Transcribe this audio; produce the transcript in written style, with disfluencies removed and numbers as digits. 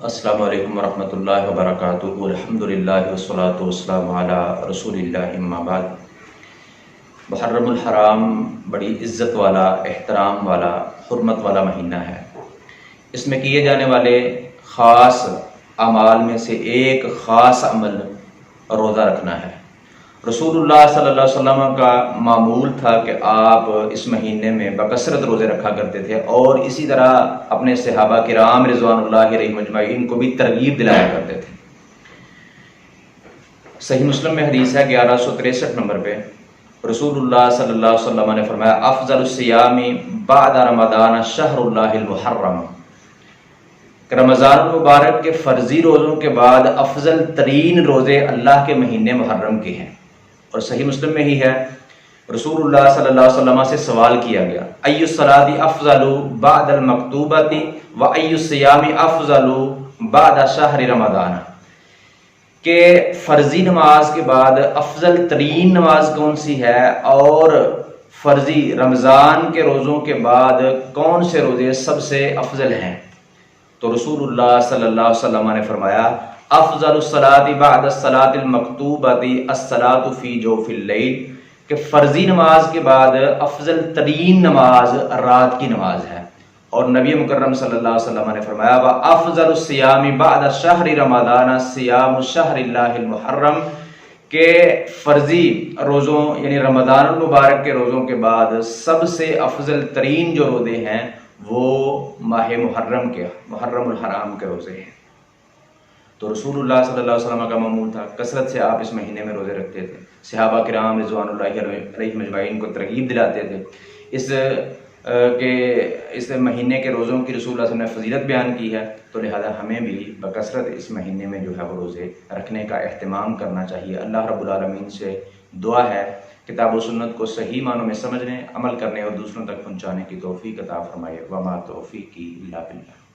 السلام علیکم ورحمۃ اللہ وبرکاتہ۔ الحمدللہ والصلاۃ والسلام علی رسول اللہ، اما بعد۔ محرم الحرام بڑی عزت والا، احترام والا، حرمت والا مہینہ ہے۔ اس میں کیے جانے والے خاص اعمال میں سے ایک خاص عمل روزہ رکھنا ہے۔ رسول اللہ صلی اللہ علیہ وسلم کا معمول تھا کہ آپ اس مہینے میں بکثرت روزے رکھا کرتے تھے، اور اسی طرح اپنے صحابہ کرام رضوان اللہ علیہم اجمعین کو بھی ترغیب دلایا کرتے تھے۔ صحیح مسلم میں حدیث ہے 1163 نمبر پہ، رسول اللہ صلی اللہ علیہ وسلم نے فرمایا افضل الصیام بعد رمضان شہر اللہ المحرم، کہ رمضان المبارک کے فرضی روزوں کے بعد افضل ترین روزے اللہ کے مہینے محرم کے ہیں۔ اور صحیح مسلم میں ہی ہے، رسول اللہ صلی اللہ علیہ وسلم سے سوال کیا گیا ای الصلاۃ افضل بعد المکتوبۃ و ای الصیام افضل بعد شہر رمضان، کہ فرضی نماز کے بعد افضل ترین نماز کون سی ہے، اور فرضی رمضان کے روزوں کے بعد کون سے روزے سب سے افضل ہیں؟ تو رسول اللہ صلی اللہ علیہ وسلم نے فرمایا افضل الصلاۃ بعد الصلاۃ المکتوبۃ الصلاۃ فی جوف اللیل، کہ فرضی نماز کے بعد افضل ترین نماز رات کی نماز ہے۔ اور نبی مکرم صلی اللہ علیہ وسلم نے فرمایا وافضل الصیام بعد شہر رمضان صیام شہر اللہ المحرم، کہ فرضی روزوں یعنی رمضان المبارک کے روزوں کے بعد سب سے افضل ترین جو روزے ہیں وہ ماہ محرم کے، محرم الحرام کے روزے ہیں۔ تو رسول اللہ صلی اللہ علیہ وسلم کا معمول تھا، کثرت سے آپ اس مہینے میں روزے رکھتے تھے، صحابہ کرام رضوان اللہ علیہم اجمعین کو ترغیب دلاتے تھے اس مہینے کے روزوں کی رسول اللہ صلی اللہ علیہ وسلم نے فضیلت بیان کی ہے، تو لہذا ہمیں بھی بکثرت اس مہینے میں جو ہے وہ روزے رکھنے کا اہتمام کرنا چاہیے۔ اللہ رب العالمین سے دعا ہے کتاب و سنت کو صحیح معنوں میں سمجھنے، عمل کرنے اور دوسروں تک پہنچانے کی توفیق عطا فرمائے۔ وما توفیقی الا باللہ۔